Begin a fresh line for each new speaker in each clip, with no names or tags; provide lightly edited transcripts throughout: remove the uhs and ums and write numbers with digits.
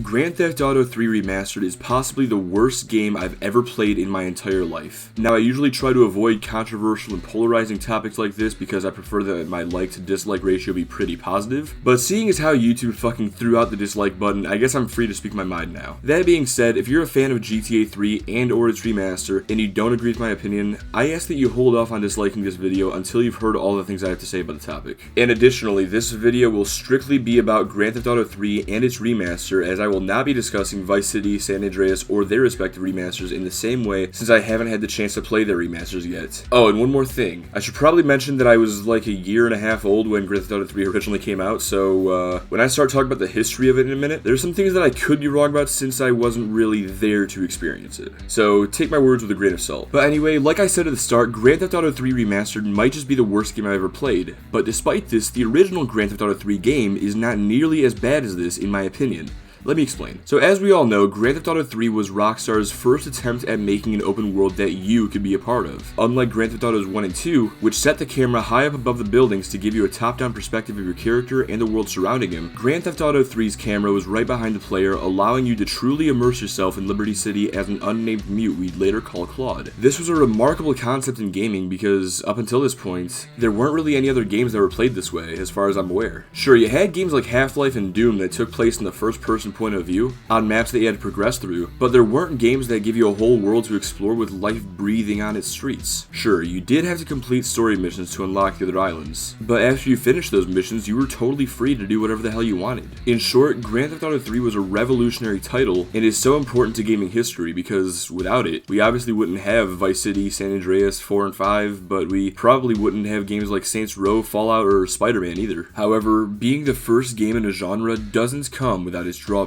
Grand Theft Auto 3 Remastered is possibly the worst game I've ever played in my entire life. Now, I usually try to avoid controversial and polarizing topics like this because I prefer that my like to dislike ratio be pretty positive, but seeing as how YouTube fucking threw out the dislike button, I guess I'm free to speak my mind now. That being said, if you're a fan of GTA 3 and or its remaster, and you don't agree with my opinion, I ask that you hold off on disliking this video until you've heard all the things I have to say about the topic. And additionally, this video will strictly be about Grand Theft Auto 3 and its remaster, as I will not be discussing Vice City, San Andreas, or their respective remasters in the same way since I haven't had the chance to play their remasters yet. Oh, and one more thing. I should probably mention that I was like a year and a half old when Grand Theft Auto 3 originally came out, so when I start talking about the history of it in a minute, there's some things that I could be wrong about since I wasn't really there to experience it. So take my words with a grain of salt. But anyway, like I said at the start, Grand Theft Auto 3 Remastered might just be the worst game I've ever played, but despite this, the original Grand Theft Auto 3 game is not nearly as bad as this in my opinion. Let me explain. So as we all know, Grand Theft Auto 3 was Rockstar's first attempt at making an open world that you could be a part of. Unlike Grand Theft Autos 1 and 2, which set the camera high up above the buildings to give you a top-down perspective of your character and the world surrounding him, Grand Theft Auto 3's camera was right behind the player, allowing you to truly immerse yourself in Liberty City as an unnamed mute we'd later call Claude. This was a remarkable concept in gaming because, up until this point, there weren't really any other games that were played this way, as far as I'm aware. Sure, you had games like Half-Life and Doom that took place in the first-person point of view on maps that you had to progress through, but there weren't games that give you a whole world to explore with life breathing on its streets. Sure, you did have to complete story missions to unlock the other islands, but after you finished those missions, you were totally free to do whatever the hell you wanted. In short, Grand Theft Auto 3 was a revolutionary title and is so important to gaming history because without it, we obviously wouldn't have Vice City, San Andreas, 4 and 5, but we probably wouldn't have games like Saints Row, Fallout, or Spider-Man either. However, being the first game in a genre doesn't come without its drawbacks.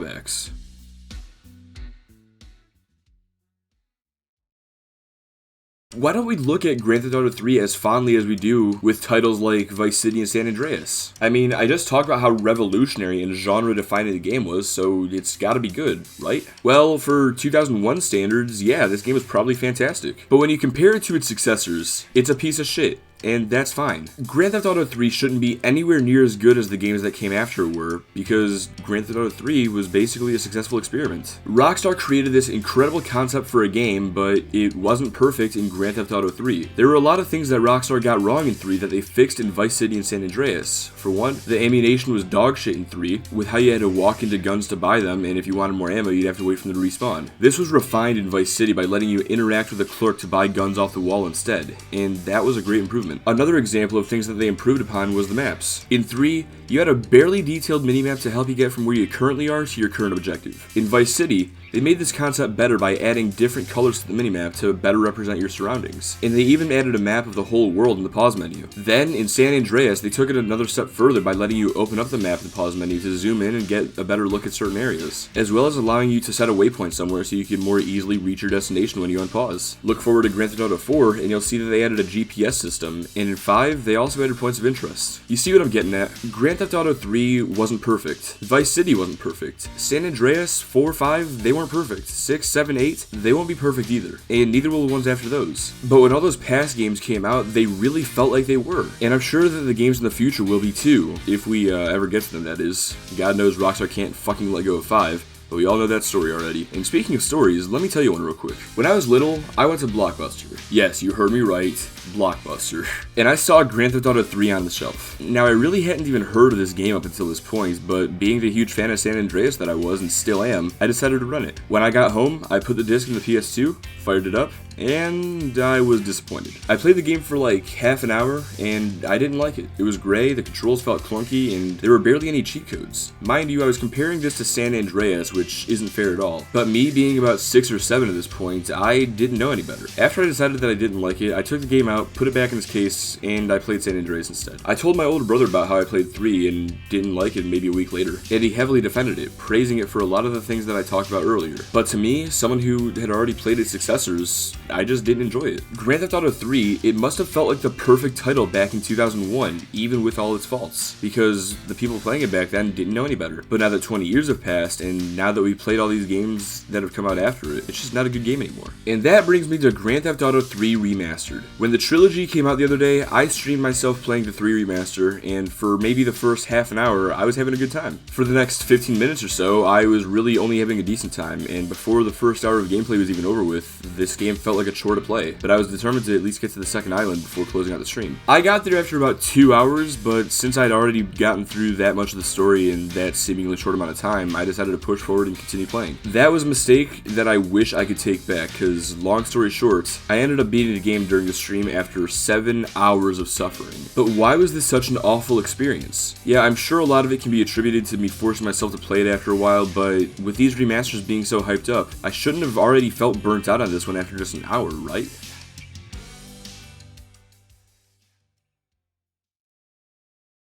Why don't we look at Grand Theft Auto 3 as fondly as we do with titles like Vice City and San Andreas? I mean, I just talked about how revolutionary and genre-defining the game was, so it's gotta be good, right? Well, for 2001 standards, yeah, this game was probably fantastic. But when you compare it to its successors, it's a piece of shit. And that's fine. Grand Theft Auto 3 shouldn't be anywhere near as good as the games that came after were, because Grand Theft Auto 3 was basically a successful experiment. Rockstar created this incredible concept for a game, but it wasn't perfect in Grand Theft Auto 3. There were a lot of things that Rockstar got wrong in 3 that they fixed in Vice City and San Andreas. For one, the ammunition was dog shit in 3, with how you had to walk into guns to buy them, and if you wanted more ammo, you'd have to wait for them to respawn. This was refined in Vice City by letting you interact with a clerk to buy guns off the wall instead, and that was a great improvement. Another example of things that they improved upon was the maps. In 3, you had a barely detailed minimap to help you get from where you currently are to your current objective. In Vice City, they made this concept better by adding different colors to the minimap to better represent your surroundings. And they even added a map of the whole world in the pause menu. Then, in San Andreas, they took it another step further by letting you open up the map in the pause menu to zoom in and get a better look at certain areas, as well as allowing you to set a waypoint somewhere so you can more easily reach your destination when you unpause. Look forward to Grand Theft Auto 4, and you'll see that they added a GPS system, and in 5, they also added points of interest. You see what I'm getting at? Grand Theft Auto 3 wasn't perfect. Vice City wasn't perfect. San Andreas, 4, 5, they weren't perfect. 6, 7, 8, they won't be perfect either. And neither will the ones after those. But when all those past games came out, they really felt like they were. And I'm sure that the games in the future will be too, if we ever get to them, that is. God knows Rockstar can't fucking let go of 5. But we all know that story already. And speaking of stories, let me tell you one real quick. When I was little, I went to Blockbuster. Yes, you heard me right, Blockbuster. And I saw Grand Theft Auto 3 on the shelf. Now, I really hadn't even heard of this game up until this point, but being the huge fan of San Andreas that I was and still am, I decided to run it. When I got home, I put the disc in the PS2, fired it up, and I was disappointed. I played the game for like half an hour, and I didn't like it. It was gray, the controls felt clunky, and there were barely any cheat codes. Mind you, I was comparing this to San Andreas, which isn't fair at all. But me being about 6 or 7 at this point, I didn't know any better. After I decided that I didn't like it, I took the game out, put it back in its case, and I played San Andreas instead. I told my older brother about how I played 3 and didn't like it maybe a week later, and he heavily defended it, praising it for a lot of the things that I talked about earlier. But to me, someone who had already played its successors, I just didn't enjoy it. Grand Theft Auto 3, it must have felt like the perfect title back in 2001, even with all its faults, because the people playing it back then didn't know any better. But now that 20 years have passed, and now that we've played all these games that have come out after it, it's just not a good game anymore. And that brings me to Grand Theft Auto 3 Remastered. When the Trilogy came out the other day, I streamed myself playing the 3 Remaster, and for maybe the first half an hour, I was having a good time. For the next 15 minutes or so, I was really only having a decent time, and before the first hour of gameplay was even over with, this game felt like a chore to play, but I was determined to at least get to the second island before closing out the stream. I got there after about 2 hours, but since I'd already gotten through that much of the story in that seemingly short amount of time, I decided to push forward and continue playing. That was a mistake that I wish I could take back, because long story short, I ended up beating the game during the stream after 7 hours of suffering. But why was this such an awful experience? Yeah, I'm sure a lot of it can be attributed to me forcing myself to play it after a while, but with these remasters being so hyped up, I shouldn't have already felt burnt out on this one after just an hour, right?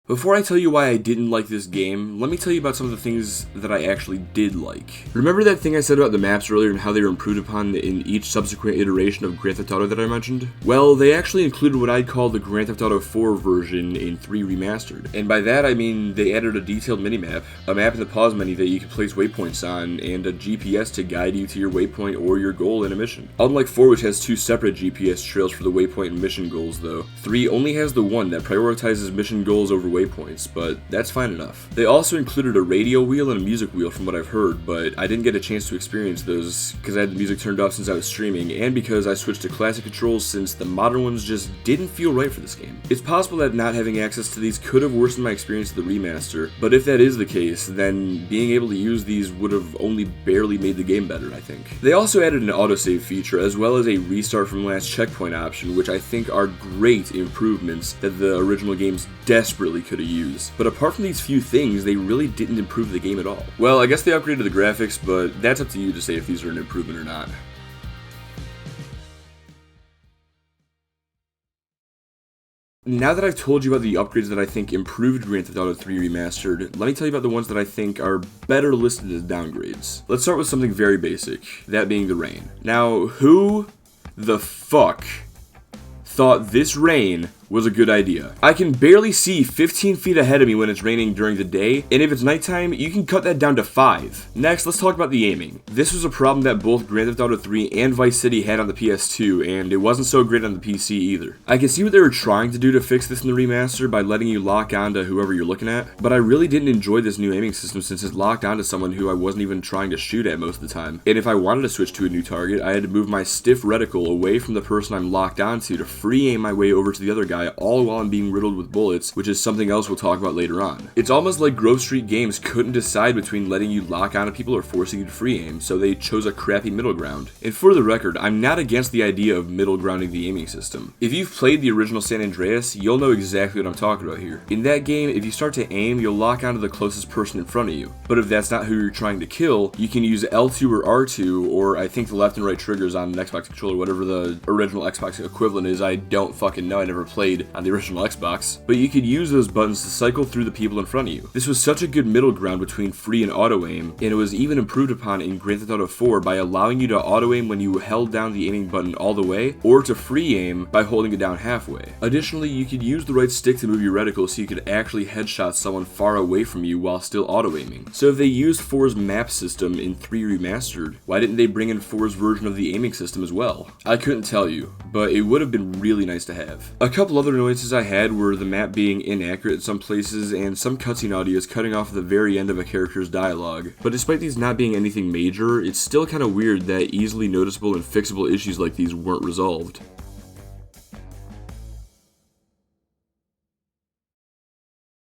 Before I tell you why I didn't like this game, let me tell you about some of the things that I actually did like. Remember that thing I said about the maps earlier and how they were improved upon in each subsequent iteration of Grand Theft Auto that I mentioned? Well, they actually included what I'd call the Grand Theft Auto 4 version in 3 Remastered. And by that I mean they added a detailed minimap, a map in the pause menu that you can place waypoints on, and a GPS to guide you to your waypoint or your goal in a mission. Unlike 4, which has 2 separate GPS trails for the waypoint and mission goals though, 3 only has the one that prioritizes mission goals over waypoints, but that's fine enough. They also included a radio wheel and a music wheel from what I've heard, but I didn't get a chance to experience those because I had the music turned off since I was streaming, and because I switched to classic controls since the modern ones just didn't feel right for this game. It's possible that not having access to these could have worsened my experience with the remaster, but if that is the case, then being able to use these would have only barely made the game better, I think. They also added an autosave feature as well as a restart from last checkpoint option, which I think are great improvements that the original games desperately could have used. But apart from these few things, they really didn't improve the game at all. Well, I guess they upgraded the graphics, but that's up to you to say if these are an improvement or not. Now that I've told you about the upgrades that I think improved Grand Theft Auto 3 Remastered, let me tell you about the ones that I think are better listed as downgrades. Let's start with something very basic, that being the rain. Now, who the fuck thought this rain was a good idea? I can barely see 15 feet ahead of me when it's raining during the day, and if it's nighttime, you can cut that down to 5. Next, let's talk about the aiming. This was a problem that both Grand Theft Auto 3 and Vice City had on the PS2, and it wasn't so great on the PC either. I can see what they were trying to do to fix this in the remaster by letting you lock onto whoever you're looking at, but I really didn't enjoy this new aiming system since it's locked onto someone who I wasn't even trying to shoot at most of the time. And if I wanted to switch to a new target, I had to move my stiff reticle away from the person I'm locked onto to free aim my way over to the other guy, all while I'm being riddled with bullets, which is something else we'll talk about later on. It's almost like Grove Street Games couldn't decide between letting you lock onto people or forcing you to free aim, so they chose a crappy middle ground. And for the record, I'm not against the idea of middle grounding the aiming system. If you've played the original San Andreas, you'll know exactly what I'm talking about here. In that game, if you start to aim, you'll lock onto the closest person in front of you. But if that's not who you're trying to kill, you can use L2 or R2, or I think the left and right triggers on an Xbox controller, whatever the original Xbox equivalent is. I don't fucking know, I never played on the original Xbox, but you could use those buttons to cycle through the people in front of you. This was such a good middle ground between free and auto aim, and it was even improved upon in Grand Theft Auto 4 by allowing you to auto aim when you held down the aiming button all the way, or to free aim by holding it down halfway. Additionally, you could use the right stick to move your reticle so you could actually headshot someone far away from you while still auto aiming. So if they used 4's map system in 3 Remastered, why didn't they bring in 4's version of the aiming system as well? I couldn't tell you, but it would have been really nice to have. A couple other annoyances I had were the map being inaccurate in some places and some cutscene audios cutting off at the very end of a character's dialogue. But despite these not being anything major, it's still kind of weird that easily noticeable and fixable issues like these weren't resolved.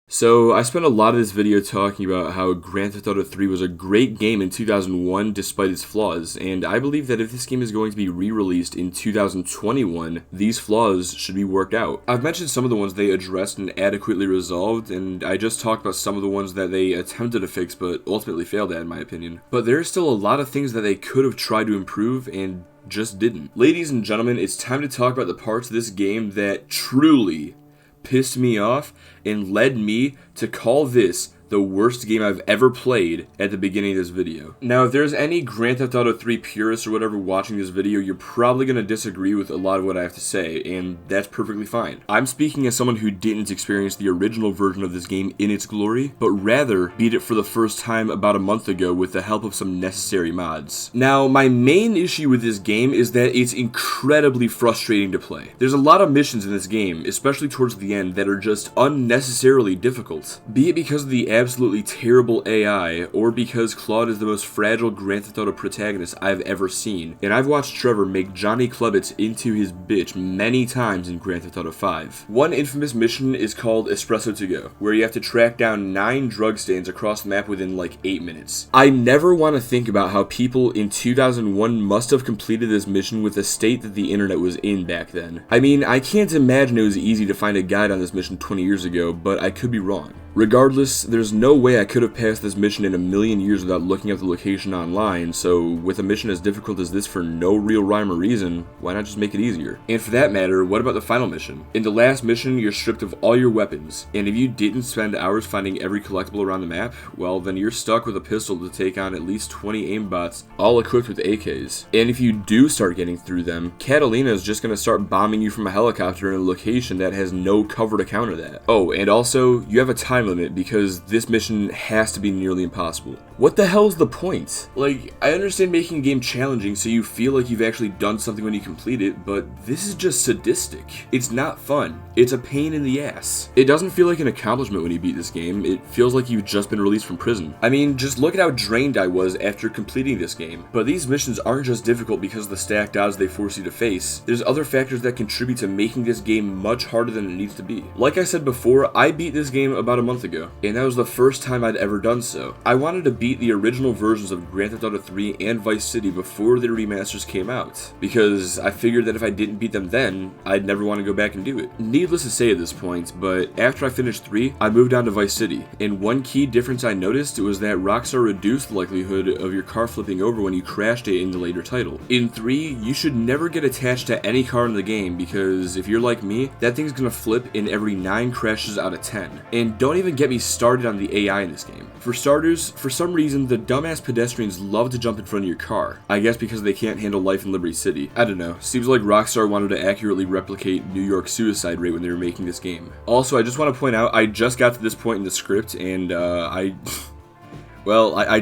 So, I spent a lot of this video talking about how Grand Theft Auto 3 was a great game in 2001 despite its flaws, and I believe that if this game is going to be re-released in 2021, these flaws should be worked out. I've mentioned some of the ones they addressed and adequately resolved, and I just talked about some of the ones that they attempted to fix but ultimately failed at, in my opinion. But there's still a lot of things that they could have tried to improve and just didn't. Ladies and gentlemen, it's time to talk about the parts of this game that truly pissed me off and led me to call this the the worst game I've ever played at the beginning of this video. Now, if there's any Grand Theft Auto 3 purists or whatever watching this video, you're probably going to disagree with a lot of what I have to say, and that's perfectly fine. I'm speaking as someone who didn't experience the original version of this game in its glory, but rather beat it for the first time about a month ago with the help of some necessary mods. Now, my main issue with this game is that it's incredibly frustrating to play. There's a lot of missions in this game, especially towards the end, that are just unnecessarily difficult. Be it because of the absolutely terrible AI, or because Claude is the most fragile Grand Theft Auto protagonist I've ever seen, and I've watched Trevor make Johnny Klebitz into his bitch many times in Grand Theft Auto 5. One infamous mission is called Espresso to Go, where you have to track down 9 drug stands across the map within like 8 minutes. I never want to think about how people in 2001 must have completed this mission with the state that the internet was in back then. I mean, I can't imagine it was easy to find a guide on this mission 20 years ago, but I could be wrong. Regardless, there's no way I could have passed this mission in a million years without looking up the location online, so with a mission as difficult as this for no real rhyme or reason, why not just make it easier? And for that matter, what about the final mission? In the last mission, you're stripped of all your weapons, and if you didn't spend hours finding every collectible around the map, well then you're stuck with a pistol to take on at least 20 aimbots, all equipped with AKs. And if you do start getting through them, Catalina is just going to start bombing you from a helicopter in a location that has no cover to counter that. Oh, and also, you have a time limit because this mission has to be nearly impossible. What the hell is the point? Like, I understand making a game challenging so you feel like you've actually done something when you complete it, but this is just sadistic. It's not fun. It's a pain in the ass. It doesn't feel like an accomplishment when you beat this game. It feels like you've just been released from prison. I mean, just look at how drained I was after completing this game. But these missions aren't just difficult because of the stacked odds they force you to face. There's other factors that contribute to making this game much harder than it needs to be. Like I said before, I beat this game about a month ago, and that was the first time I'd ever done so. I wanted to beat the original versions of Grand Theft Auto 3 and Vice City before the remasters came out, because I figured that if I didn't beat them then, I'd never want to go back and do it. Needless to say at this point, but after I finished 3, I moved on to Vice City, and one key difference I noticed was that Rockstar reduced the likelihood of your car flipping over when you crashed it in the later title. In 3, you should never get attached to any car in the game, because if you're like me, that thing's gonna flip in every 9 crashes out of 10. And don't even get me started on the AI in this game. For starters, for some reason, the dumbass pedestrians love to jump in front of your car. I guess because they can't handle life in Liberty City. I don't know. Seems like Rockstar wanted to accurately replicate New York's suicide rate when they were making this game. Also, I just want to point out, I just got to this point in the script, and I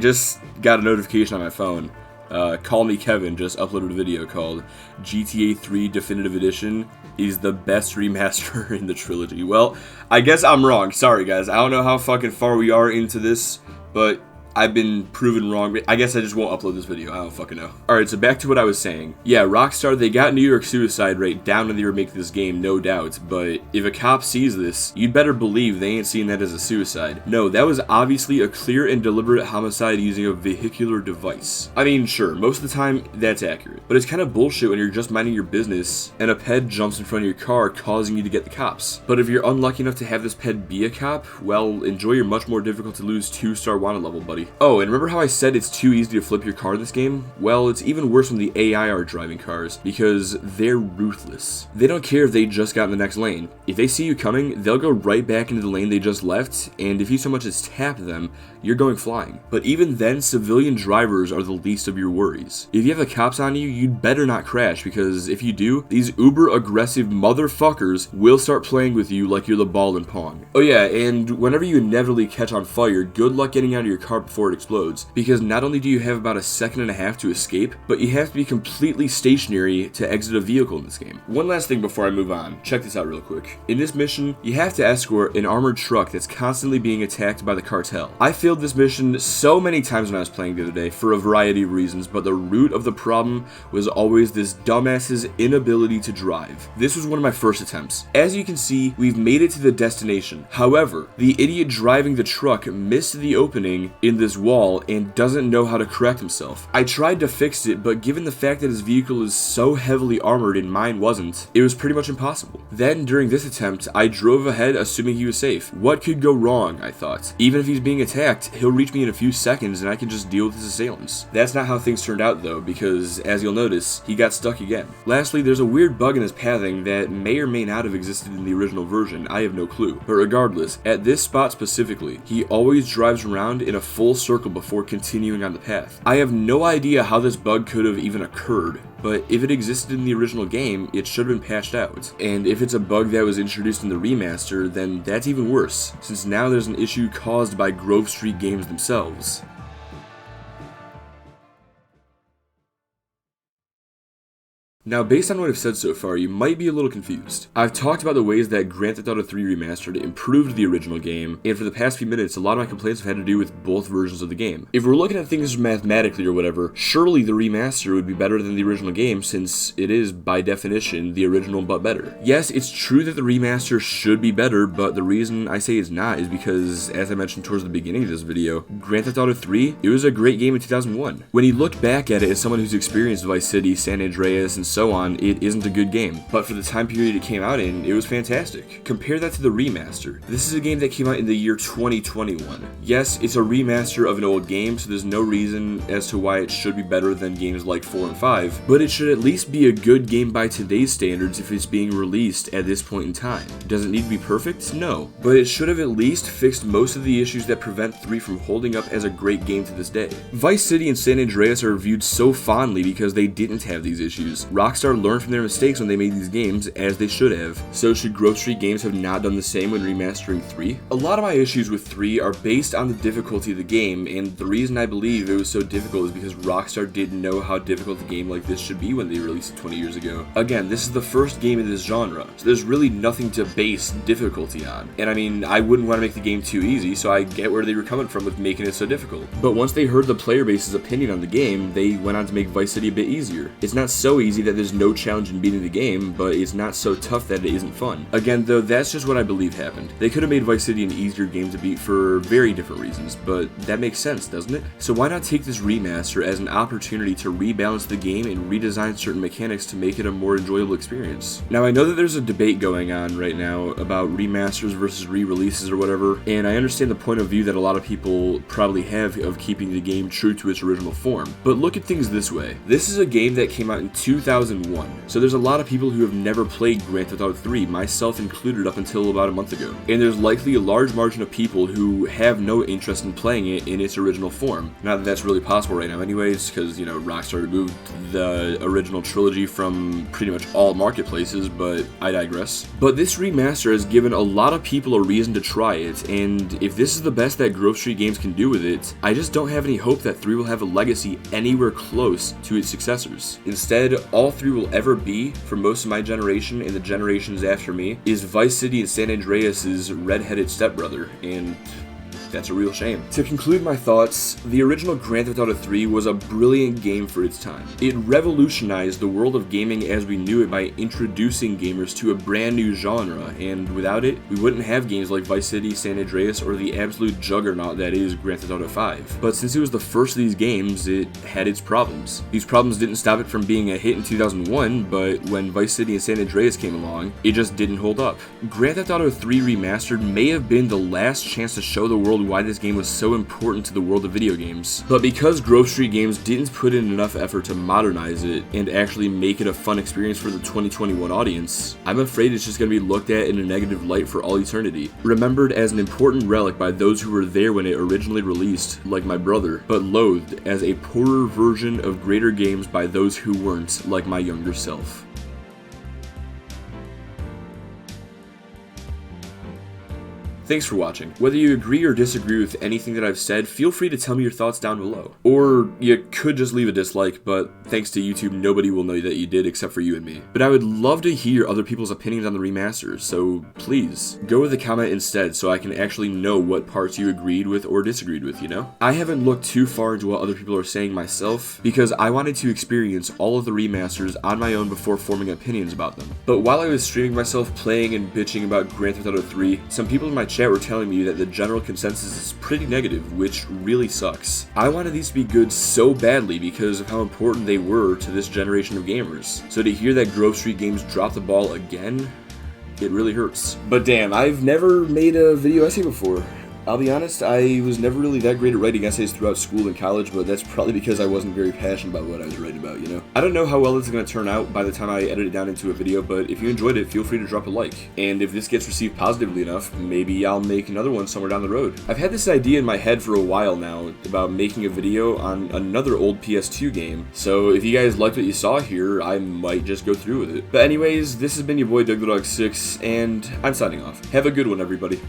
just got a notification on my phone. Call Me Kevin just uploaded a video called GTA 3 Definitive Edition is the best remaster in the trilogy. Well, I guess I'm wrong. Sorry, guys. I don't know how fucking far we are into this, but I've been proven wrong. I guess I just won't upload this video. I don't fucking know. Alright, so back to what I was saying. Yeah, Rockstar, they got New York suicide rate down when they were making this game, no doubt. But if a cop sees this, you'd better believe they ain't seeing that as a suicide. No, that was obviously a clear and deliberate homicide using a vehicular device. I mean, sure, most of the time, that's accurate. But it's kind of bullshit when you're just minding your business and a ped jumps in front of your car, causing you to get the cops. But if you're unlucky enough to have this ped be a cop, well, enjoy your much more difficult to lose 2-star wanted level, buddy. Oh, and remember how I said it's too easy to flip your car in this game? Well, it's even worse when the AI are driving cars, because they're ruthless. They don't care if they just got in the next lane. If they see you coming, they'll go right back into the lane they just left, and if you so much as tap them, you're going flying. But even then, civilian drivers are the least of your worries. If you have the cops on you, you'd better not crash, because if you do, these uber-aggressive motherfuckers will start playing with you like you're the ball in Pong. Oh yeah, and whenever you inevitably catch on fire, good luck getting out of your car before it explodes, because not only do you have about a second and a half to escape, but you have to be completely stationary to exit a vehicle in this game. One last thing before I move on, check this out real quick. In this mission, you have to escort an armored truck that's constantly being attacked by the cartel. I failed this mission so many times when I was playing the other day for a variety of reasons, but the root of the problem was always this dumbass's inability to drive. This was one of my first attempts. As you can see, we've made it to the destination. However, the idiot driving the truck missed the opening in the this wall and doesn't know how to correct himself. I tried to fix it, but given the fact that his vehicle is so heavily armored and mine wasn't, it was pretty much impossible. Then, during this attempt, I drove ahead assuming he was safe. What could go wrong, I thought. Even if he's being attacked, he'll reach me in a few seconds and I can just deal with his assailants. That's not how things turned out though, because as you'll notice, he got stuck again. Lastly, there's a weird bug in his pathing that may or may not have existed in the original version, I have no clue. But regardless, at this spot specifically, he always drives around in a full circle before continuing on the path. I have no idea how this bug could have even occurred, but if it existed in the original game, it should have been patched out. And if it's a bug that was introduced in the remaster, then that's even worse, since now there's an issue caused by Grove Street Games themselves. Now, based on what I've said so far, you might be a little confused. I've talked about the ways that Grand Theft Auto 3 Remastered improved the original game, and for the past few minutes, a lot of my complaints have had to do with both versions of the game. If we're looking at things mathematically or whatever, surely the remaster would be better than the original game, since it is, by definition, the original but better. Yes, it's true that the remaster should be better, but the reason I say it's not is because, as I mentioned towards the beginning of this video, Grand Theft Auto 3, it was a great game in 2001. When you look back at it as someone who's experienced Vice City, San Andreas, and so on, it isn't a good game. But for the time period it came out in, it was fantastic. Compare that to the remaster. This is a game that came out in the year 2021. Yes, it's a remaster of an old game, so there's no reason as to why it should be better than games like 4 and 5, but it should at least be a good game by today's standards if it's being released at this point in time. Does it need to be perfect? No. But it should have at least fixed most of the issues that prevent 3 from holding up as a great game to this day. Vice City and San Andreas are viewed so fondly because they didn't have these issues. Rockstar learn from their mistakes when they made these games, as they should have. So should Grove Street Games have not done the same when remastering 3? A lot of my issues with 3 are based on the difficulty of the game, and the reason I believe it was so difficult is because Rockstar didn't know how difficult a game like this should be when they released it 20 years ago. Again, this is the first game in this genre, so there's really nothing to base difficulty on. And I mean, I wouldn't want to make the game too easy, so I get where they were coming from with making it so difficult. But once they heard the player base's opinion on the game, they went on to make Vice City a bit easier. It's not so easy that there's no challenge in beating the game, but it's not so tough that it isn't fun. Again, though, that's just what I believe happened. They could have made Vice City an easier game to beat for very different reasons, but that makes sense, doesn't it? So why not take this remaster as an opportunity to rebalance the game and redesign certain mechanics to make it a more enjoyable experience? Now, I know that there's a debate going on right now about remasters versus re-releases or whatever, and I understand the point of view that a lot of people probably have of keeping the game true to its original form. But look at things this way. This is a game that came out in 2001, so there's a lot of people who have never played Grand Theft Auto 3, myself included up until about a month ago. And there's likely a large margin of people who have no interest in playing it in its original form. Not that that's really possible right now anyways, because, you know, Rockstar removed the original trilogy from pretty much all marketplaces, but I digress. But this remaster has given a lot of people a reason to try it, and if this is the best that Grove Street Games can do with it, I just don't have any hope that 3 will have a legacy anywhere close to its successors. Instead, all 3 will ever be, for most of my generation and the generations after me, is Vice City and San Andreas' red-headed stepbrother, and that's a real shame. To conclude my thoughts, the original Grand Theft Auto 3 was a brilliant game for its time. It revolutionized the world of gaming as we knew it by introducing gamers to a brand new genre, and without it, we wouldn't have games like Vice City, San Andreas, or the absolute juggernaut that is Grand Theft Auto 5. But since it was the first of these games, it had its problems. These problems didn't stop it from being a hit in 2001, but when Vice City and San Andreas came along, it just didn't hold up. Grand Theft Auto 3 Remastered may have been the last chance to show the world why this game was so important to the world of video games. But because Grove Street Games didn't put in enough effort to modernize it and actually make it a fun experience for the 2021 audience, I'm afraid it's just going to be looked at in a negative light for all eternity. Remembered as an important relic by those who were there when it originally released, like my brother, but loathed as a poorer version of greater games by those who weren't, like my younger self. Thanks for watching. Whether you agree or disagree with anything that I've said, feel free to tell me your thoughts down below. Or you could just leave a dislike, but thanks to YouTube, nobody will know that you did except for you and me. But I would love to hear other people's opinions on the remasters, so please, go with a comment instead so I can actually know what parts you agreed with or disagreed with, you know? I haven't looked too far into what other people are saying myself, because I wanted to experience all of the remasters on my own before forming opinions about them. But while I was streaming myself playing and bitching about Grand Theft Auto 3, some people in my chat chat were telling me that the general consensus is pretty negative, which really sucks. I wanted these to be good so badly because of how important they were to this generation of gamers. So to hear that Grove Street Games dropped the ball again, it really hurts. But damn, I've never made a video essay before. I'll be honest, I was never really that great at writing essays throughout school and college, but that's probably because I wasn't very passionate about what I was writing about, you know? I don't know how well this is going to turn out by the time I edit it down into a video, but if you enjoyed it, feel free to drop a like. And if this gets received positively enough, maybe I'll make another one somewhere down the road. I've had this idea in my head for a while now about making a video on another old PS2 game, so if you guys liked what you saw here, I might just go through with it. But anyways, this has been your boy DougTheDog6, and I'm signing off. Have a good one, everybody.